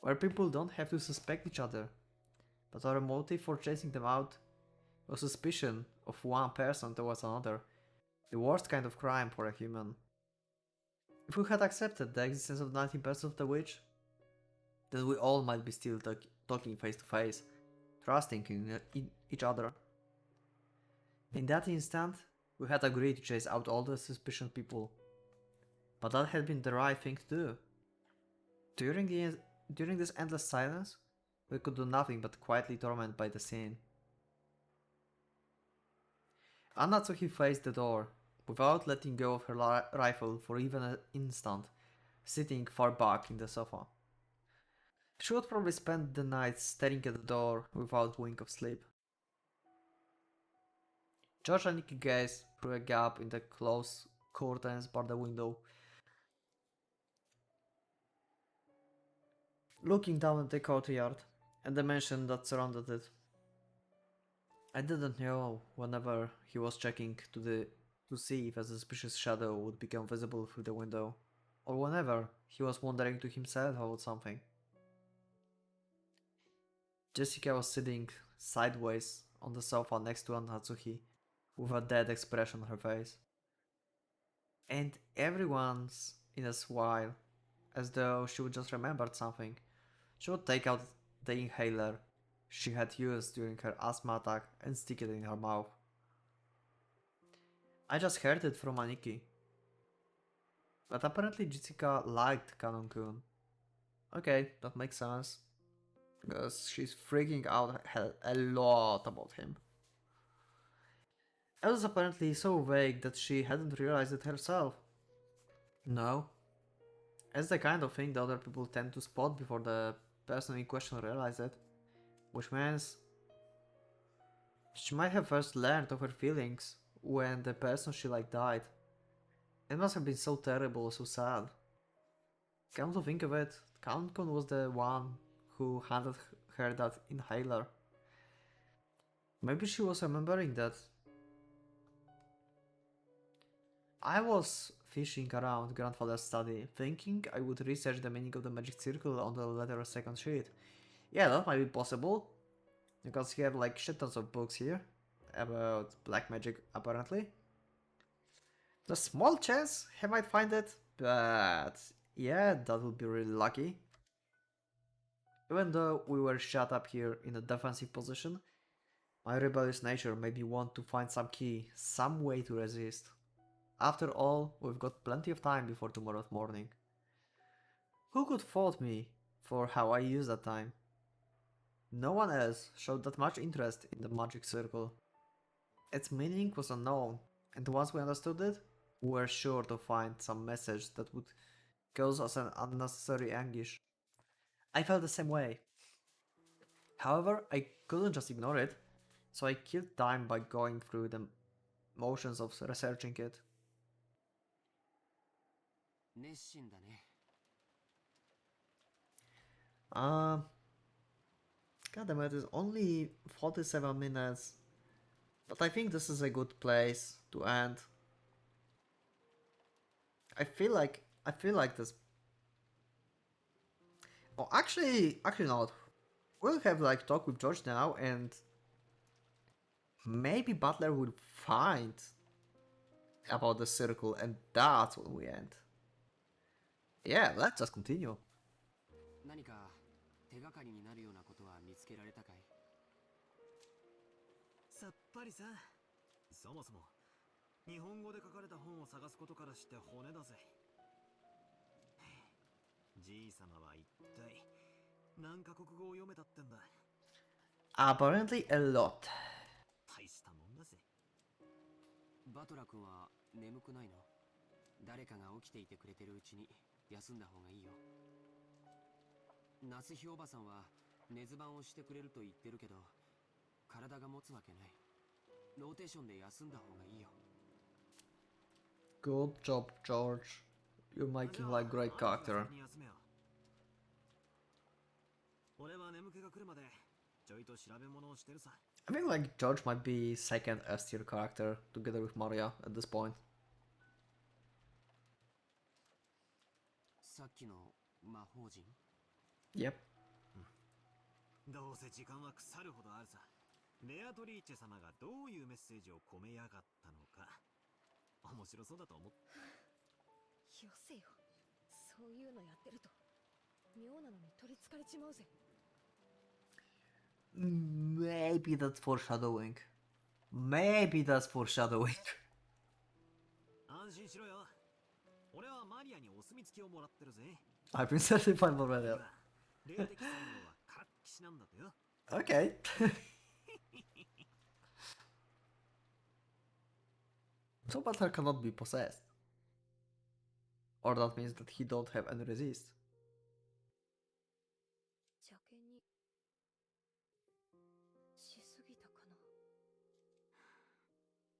where people don't have to suspect each other. But our motive for chasing them out was suspicion of one person towards another, the worst kind of crime for a human. If we had accepted the existence of 19% of the witch, then we all might be still talking face to face, trusting in each other. In that instant, we had agreed to chase out all the suspicious people. But that had been the right thing to do. During this endless silence, we could do nothing but quietly tormented by the scene. Anatsuki faced the door, without letting go of her rifle for even an instant, sitting far back in the sofa. She would probably spend the night staring at the door without wink of sleep. George and Nikki gazed through a gap in the closed curtains by the window, looking down at the courtyard and the mansion that surrounded it. I didn't know whenever he was checking to see if a suspicious shadow would become visible through the window, or whenever he was wondering to himself about something. Jessica was sitting sideways on the sofa next to Natsuki, with a dead expression on her face. And every once in a while, as though she would just remembered something, she would take out the inhaler she had used during her asthma attack and stick it in her mouth. I just heard it from Aniki. But apparently Jessica liked Kanon-kun. Okay, that makes sense. Because she's freaking out a lot about him. It was apparently so vague that she hadn't realized it herself. No. It's the kind of thing that other people tend to spot before the person in question realizes it. Which means she might have first learned of her feelings when the person she liked died. It must have been so terrible, so sad. Come to think of it, Kanon-kun was the one who handed her that inhaler. Maybe she was remembering that. I was fishing around grandfather's study, thinking I would research the meaning of the magic circle on the letter second sheet. Yeah, that might be possible, because he had like shit tons of books here about black magic apparently. The small chance he might find it, but yeah, that would be really lucky. Even though we were shut up here in a defensive position, my rebellious nature made me want to find some key, some way to resist. After all, we've got plenty of time before tomorrow's morning. Who could fault me for how I used that time? No one else showed that much interest in the magic circle. Its meaning was unknown, and once we understood it, we were sure to find some message that would cause us an unnecessary anguish. I felt the same way. However, I couldn't just ignore it, so I killed time by going through the motions of researching it. 熱心だね。 God damn it, it's only 47 minutes. But I think this is a good place to end. I feel like this. Oh, actually not. We'll have like talk with George now, and maybe Butler will find about the circle, and that's when we end. Yeah, let's just continue. 何か手がかりになるようなことは見つけられたかい？さっぱりさ。そもそも日本語で書かれた本を探すことからして骨だぜ。じいさまは一体何カ国語を読めたってんだ。 Apparently a lot. 大したもんだぜ。バトラ君は眠くないの？誰かが起きていてくれてるうちに休んだ方がいいよ。夏日おばさんは寝ず番をしてくれると言ってるけど、体が持つわけない。ローテーションで休んだ方がいいよ。 Good job, George. You're making like great character. 俺は眠気が来るまでちょいと調べ物をしてるさ。 I think like George might be second S tier character together with Maria at this point. さっきの魔法陣？ Yep. どうせ時間は腐るほどあるさ。ベアトリーチェ様がどういうメッセージを込めやがったのか面白そうだと思う。よせよ。そういうのやってると妙なのに取りつかれちまうぜ。 Maybe that's foreshadowing. Maybe that's foreshadowing. 安心しろよ。俺はマリアにお墨付きをもらってるぜ。 I've been certified already. 霊的才能はからっきしなんだとよ。 Okay. So Butler cannot be possessed. Or that means that he don't have any resist. 邪険にしすぎたかな。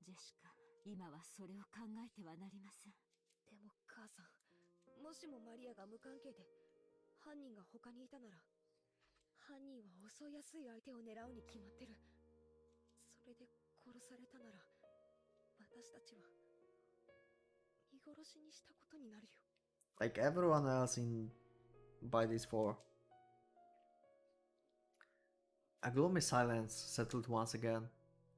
ジェシカ、今はそれを考えてはなりません。でも母さん、もしもマリアが無関係で犯人が他にいたなら、犯人は襲いやすい相手を狙うに決まってる。それで殺されたなら、私たちは見殺しにしたことになるよ。Like everyone else in by these four. A gloomy silence settled once again.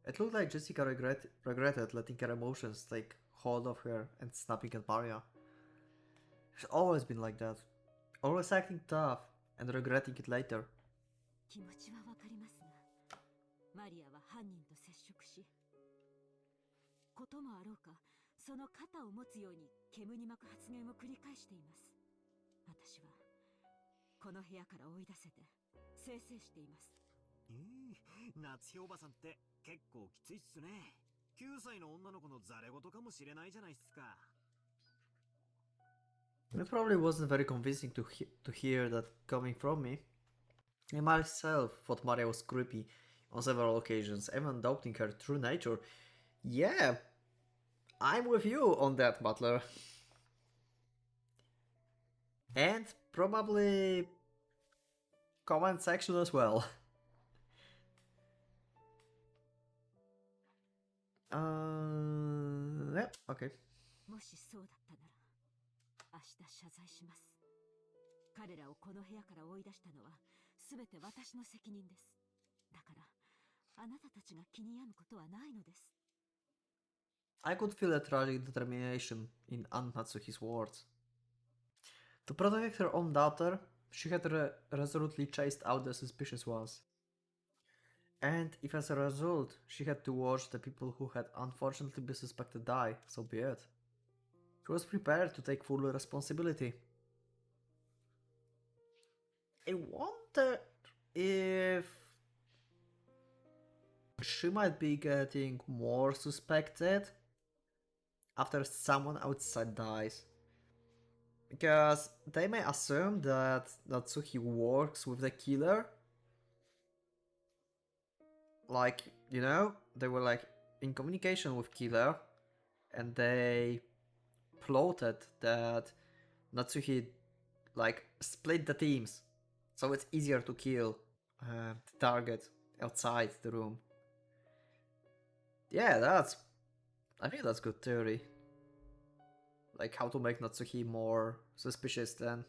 It looked like Jessica regretted letting her emotions take hold of her and snapping at Maria. She's always been like that. Always acting tough and regretting it later. 気持ちはわかりますが、マリアは犯人と接触し、こともあろうか、その肩を持つように煙に巻く発言を繰り返しています。私はこの部屋から追い出せて清々しています。夏日おばさんって結構きついっすね。9歳の女の子のザレ言かもしれないじゃないっすか。It probably wasn't very convincing to hear that coming from me. I myself thought Maria was creepy on several occasions, even doubting her true nature. Yeah, I'm with you on that, Butler. And probably comment section as well. Yeah, okay. もしそうだったなら、明日謝罪します。彼らをこの部屋から追い出したのは全て私の責任です。だからあなたたちが気に病むことはないのです。I could feel a tragic determination in Aunt Natsuhi's words. To protect her own daughter, she had resolutely chased out the suspicious ones. And if as a result she had to watch the people who had unfortunately been suspected die, so be it. She was prepared to take full responsibility. I wonder if she might be getting more suspected after someone outside dies. Because they may assume that Natsuhi works with the killer. Like, you know, they were like in communication with killer and they plotted that Natsuhi like split the teams so it's easier to kill the target outside the room. Yeah, I think that's good theory. Like how to make Natsuhi more suspicious than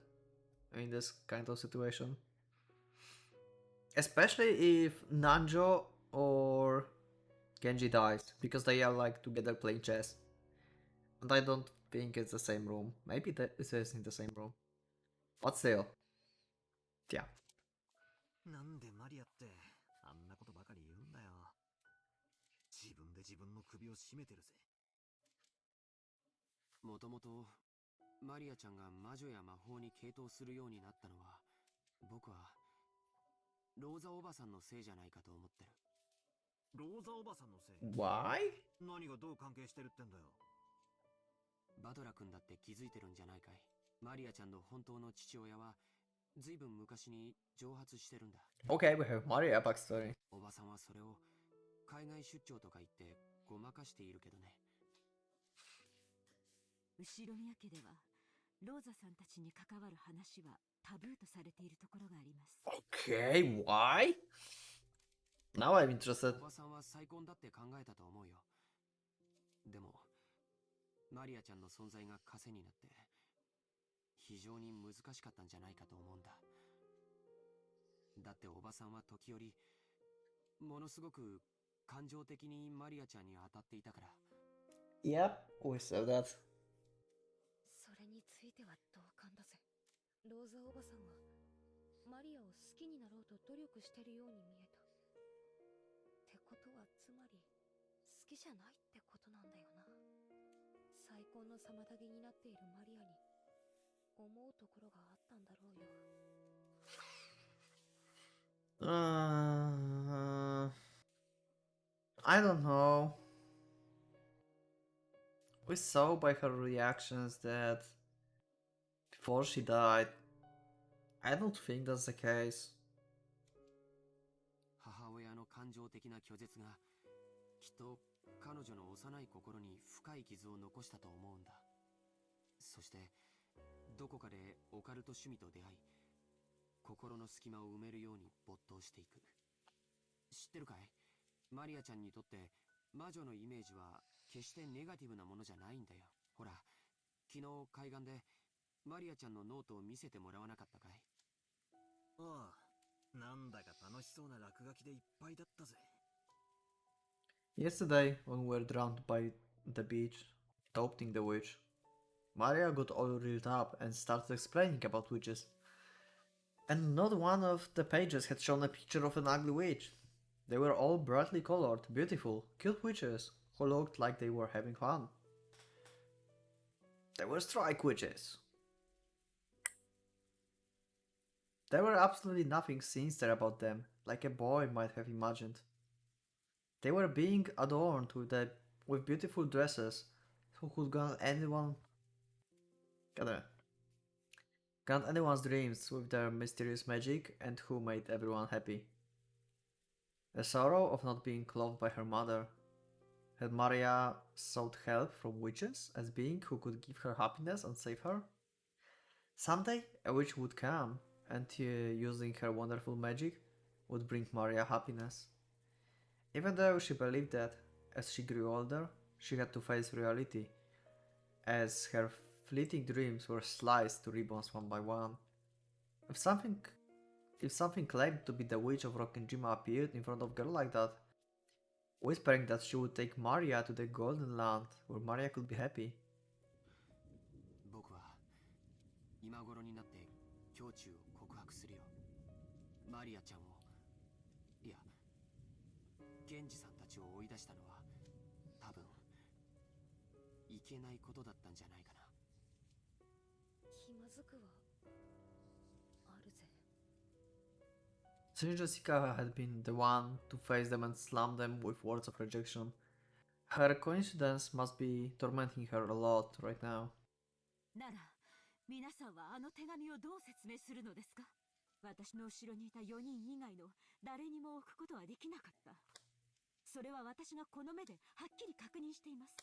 in this kind of situation. Especially if Nanjo or Genji dies, because they are like together playing chess. And I don't think it's the same room. Maybe it is in the same room. But still. Yeah. なんでマリアってあんなことばかり言うんだよ。自分で自分の首を絞めてるぜ。もともとマリアちゃんが魔女や魔法に傾倒するようになったのは、僕はローザおばさんのせいじゃないかと思ってる。ローザおばさんのせい？ Why? 何がどう関係してるってんだよ。バトラ君だって気づいてるんじゃないかい。マリアちゃんの本当の父親はずいぶん昔に蒸発してるんだ。Okay, we have Maria backstory. おばさんはそれを海外出張とか言ってごまかしているけどね。後宮家ではローザさんたちに関わる話はタブーとされているところがあります。Okay, why? Now I'm interested. おばさんは再婚だって考えたと思うよ。でもマリアちゃんの存在が枷になって非常に難しかったんじゃないかと思うんだ。だっておばさんは時折ものすごく感情的にマリアちゃんに当たっていたから。Yep, we saw that. それについては同感だぜ。ローザおばさんはマリアを好きになろうと努力してるように見えた。ってことはつまり好きじゃないってことなんだよな。再婚の妨げになっているマリアに思うところがあったんだろうよ。I don't know. We saw by her reactions that before she died. I don't think that's the case. 母親の感情的な拒絶がきっと彼女の幼い心に深い傷を残したと思うんだ。そしてどこかでオカルト趣味と出会い、心の隙間を埋めるように没頭していく。知ってるかい？マリアちゃんにとって魔女のイメージは決してネガティブなものじゃないんだよ。ほら、昨日海岸でマリアちゃんのノートを見せてもらわなかったかい？ああ、なんだか楽しそうな落書きでいっぱいだったぜ。Yesterday, when we were drowned by the beach, adopting the witch, Maria got all reeled up and started explaining about witches. And not one of the pages had shown a picture of an ugly witch. They were all brightly colored, beautiful, cute witches who looked like they were having fun. They were strike witches. There were absolutely nothing sinister about them, like a boy might have imagined. They were being adorned with beautiful dresses who could grant anyone's dreams with their mysterious magic and who made everyone happy. The sorrow of not being clothed by her mother. Had Maria sought help from witches as being who could give her happiness and save her? Someday a witch would come and using her wonderful magic would bring Maria happiness. Even though she believed that, as she grew older, she had to face reality, as her fleeting dreams were sliced to ribbons one by one. If something claimed to be the witch of Rokkenjima appeared in front of a girl like that, whispering that she would take Maria to the Golden Land, where Maria could be happy. 僕は今頃になって胸中を告白するよ。マリアちゃんを、いや、源氏さんたちを追い出したのは多分いけないことだったんじゃないかな。気まずくはあるぜ。 Since Jessica had been the one to face them and slam them with words of rejection, her coincidence must be tormenting her a lot right now. なら皆さんはあの手紙をどう説明するのですか？私の後ろにいた4人以外の誰にも置くことはできなかった。それは私がこの目ではっきり確認しています。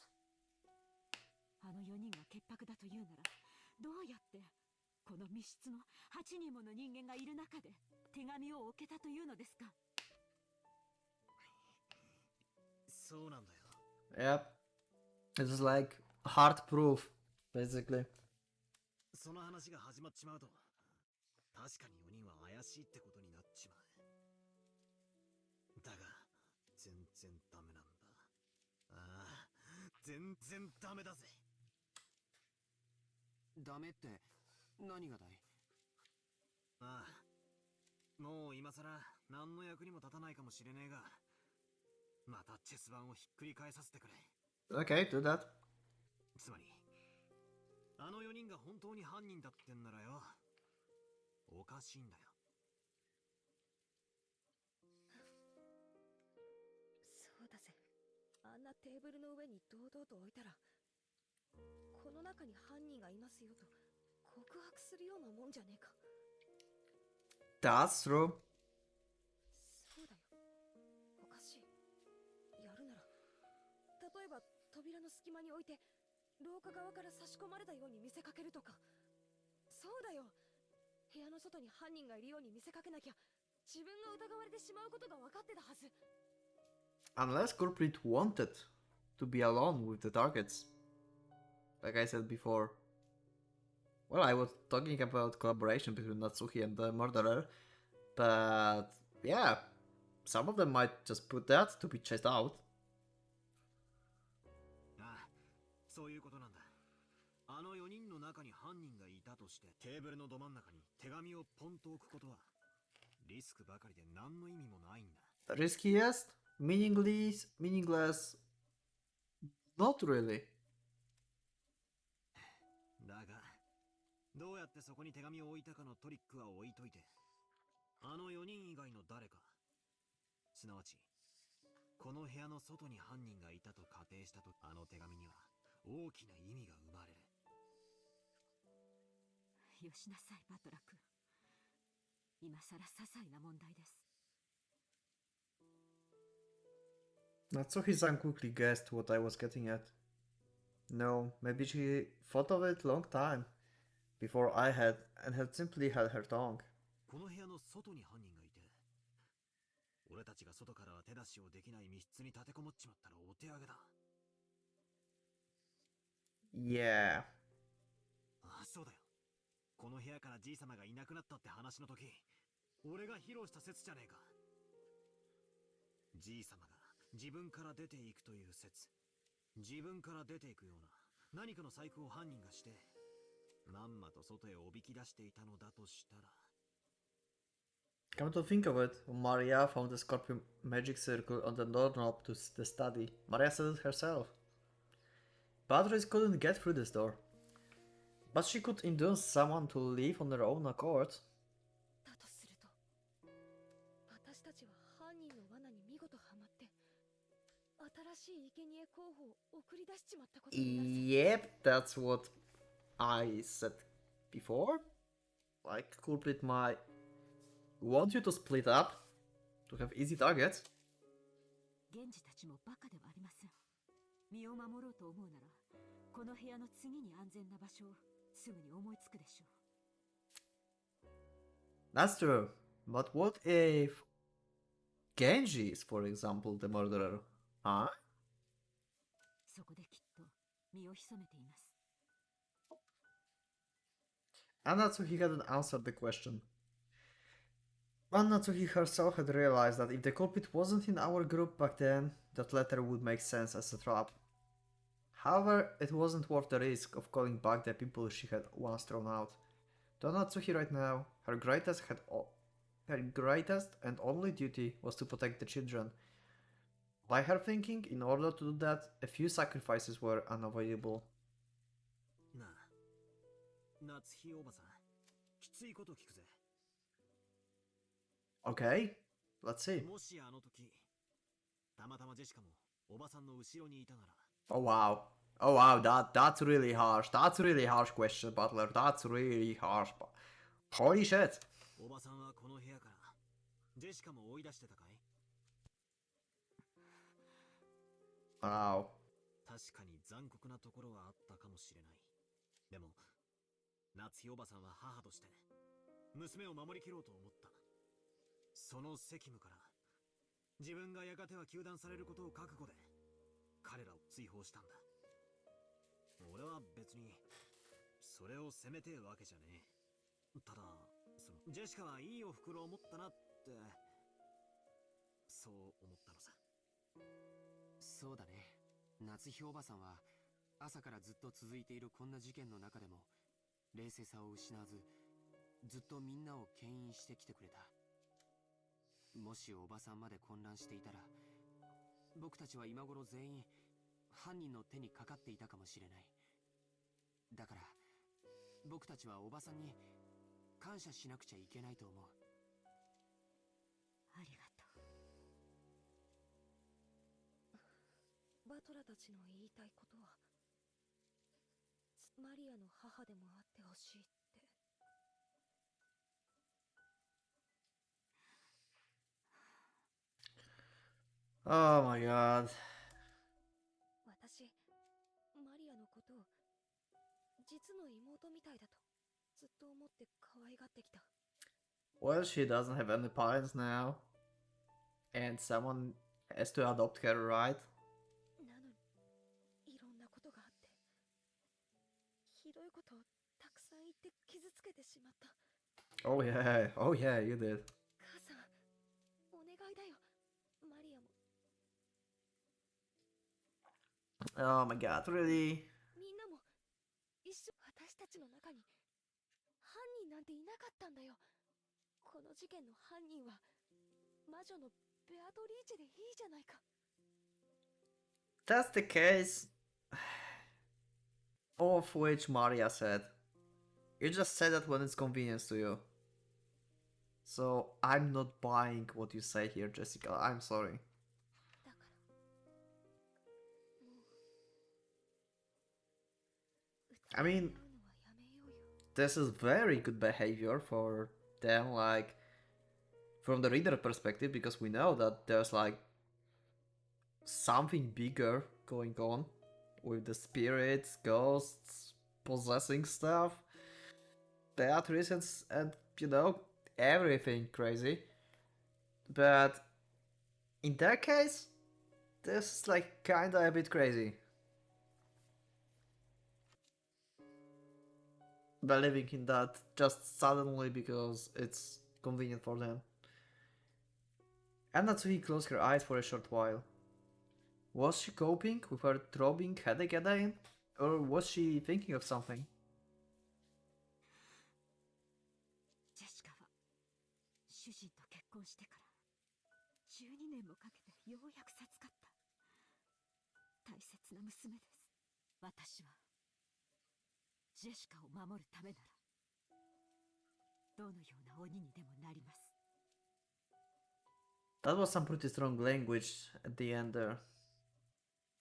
あの4人が潔白だというなら、どうやってこの密室の8人もの人間がいる中で手紙を置けたというのですか？そうなんだよ。Yep. It's like hard proof, basically. その話が始まっちまうと、確かに4人は怪しいってことになっちまう。だが、全然ダメなんだ。ああ、全然ダメだぜ。ダメって何がだい？ああ、もう今さら何の役にも立たないかもしれねえが、またチェス盤をひっくり返させてくれ。Okay, do that. つまり、あの4人が本当に犯人だってんならよ、おかしいんだよ。そうだぜ。あんなテーブルの上に堂々と置いたら、この中に犯人がいますよと告白するようなもんじゃねえか。That's true. そうだよ。おかしい。やるなら、例えば扉の隙間に置いて廊下側から差し込まれたように見せかけるとか。そうだよ。部屋の外に犯人がいるように見せかけなきゃ自分が疑われてしまうことが分かってたはず。 Unless culprit wanted to be alone with the targets. Like I said before. Well, I was talking about collaboration between Natsuki and the murderer, but yeah, some of them might just put that to be chased out. ああ、そういうことなんだ。あの4人の中に犯人がいたとしてテーブルのど真ん中に手紙をポンと置くことはリスクばかりで何の意味もないんだ。 Riskiest? Meaningless? Not really. だが、どうやってそこに手紙を置いたかのトリックは置いといて、あの4人以外の誰か、すなわちこの部屋の外に犯人がいたと仮定したと、あの手紙には大きな意味が生まれる。よしなさい、バトラ君。今さら些細な問題です。Natsuhi-san quickly guessed what I was getting at. No, maybe she thought of it long time before I had and had simply held her tongue. この部屋の外に犯人がいて、俺たちが外からは手出しをできない密室に立てこもっちまったらお手上げだ。Yeah. あ、そうだよ。この部屋からじいさまがいなくなったって話の時、俺が披露した説じゃねえか。じいさまが自分から出ていくという説。自分から出ていくような何かの細工を犯人がして、まんまと外へおびき出していたのだとしたら。Come to think of it, when Maria found the scorpion magic circle on the doorknob to the study, Maria said it herself. Batteries couldn't get through this door. But she could induce someone to leave on their own accord. だとすると、私たちは犯人の罠に見事ハマって、新しい生贄候補を送り出しちまったことになる。Yep, that's what I said before. Like, culprit might want you to split up to have easy targets. 源氏たちもバカではありません。身を守ろうと思うなら、この部屋の次に安全な場所をすぐに思いつくでしょう。That's true. But what if Genji is, for example, the murderer? Huh? そこできっと身を潜めています。And Natsuhi hadn't answered the question. But Natsuhi herself had realized that if the culprit wasn't in our group back then, that letter would make sense as a trap. However, it wasn't worth the risk of calling back the people she had once thrown out. To Natsuhi right now, her greatest and only duty was to protect the children. By her thinking, in order to do that, a few sacrifices were unavoidable. なあ、夏日おばさん、きついこと聞くぜ。Okay, let's see. もしあの時、たまたまジェシカもおばさんの後ろにいたなら。Oh wow. Oh wow, that's really harsh. That's a really harsh question, Butler. That's really harsh. Holy shit. おばさんはこの部屋からジェシカも追い出してたかい？ Wow. 確かに残酷なところはあったかもしれない。でも、夏日おばさんは母として娘を守りきろうと思った。その責務から自分がやがては糾弾されることを覚悟で彼らを追放したんだ。俺は別にそれを責めてえわけじゃねえ。ただ、ジェシカはいいお袋を持ったなってそう思ったのさ。そうだね。夏日おばさんは朝からずっと続いているこんな事件の中でも冷静さを失わず、ずっとみんなを牽引してきてくれた。もしおばさんまで混乱していたら、僕たちは今頃全員犯人の手にかかっていたかもしれない。だから僕たちはおばさんに感謝しなくちゃいけないと思う。ありがとう。バトラたちの言いたいことは、マリアの母でもあってほしいって。Oh my god. 私、マリアのことを実の妹みたいだとずっと思って可愛がってきた。Well, she doesn't have any parents now. And someone has to adopt her, right? なのに、いろんなことがあって、ひどいことをたくさん言って傷つけてしまった。Oh yeah, oh yeah, you did. 母さん、お願いだよ。マリアも。Oh my god, really? みんなも一緒。私たちの中に犯人なんていなかったんだよ。この事件の犯人は魔女のベアトリーチェでいいじゃないか。 That's the case of which Maria said. You just say that when it's convenient to you. So I'm not buying what you say here, Jessica. I'm sorry. だからもう I mean, 歌い合うのはやめようよ。this is very good behavior for them, like from the reader perspective, because we know that there's like something bigger going on with the spirits, ghosts, possessing stuff, Beatrice, and you know, everything crazy. But in their case, this is like kinda a bit crazy. Believing in that just suddenly because it's convenient for them. And Natsuhi closed her eyes for a short while. Was she coping with her throbbing headache again? Or was she thinking of something? ジェシカは主人と結婚してから12年もかけてようやく授かった大切な娘です。私はジェシカを守るためならどのような鬼にでもなります。 That was some pretty strong language at the end there.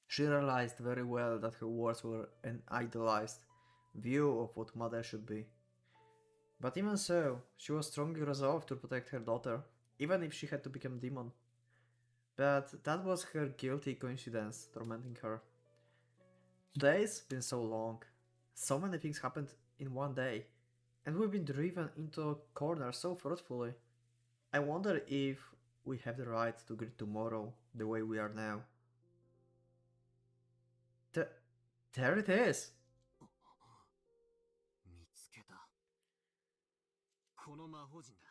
She realized very well that her words were an idealized view of what mother should be. But even so, she was strongly resolved to protect her daughter, even if she had to become demon. But that was her guilty coincidence tormenting her. Today's been so long. So many things happened in one day, and we've been driven into a corner so forcefully. I wonder if we have the right to greet tomorrow the way we are now. There it is! 見つけた。この魔法陣だ。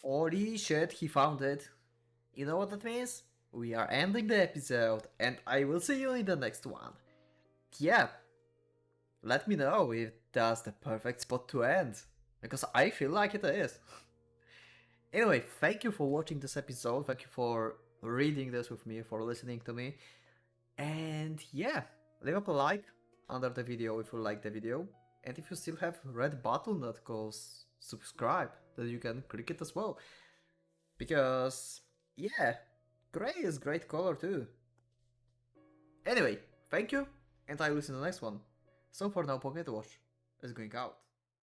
Holy shit, he found it. You know what that means? We are ending the episode, and I will see you in the next one. Yeah, let me know if that's the perfect spot to end, because I feel like it is. Anyway, thank you for watching this episode, thank you for reading this with me, for listening to me, and yeah, leave up a like under the video if you like the video, and if you still have red button that goes subscribe, then you can click it as well, because yeah, gray is great color too. Anyway, thank you, and I will see you in the next one. So for now, Pocket Watch is going out.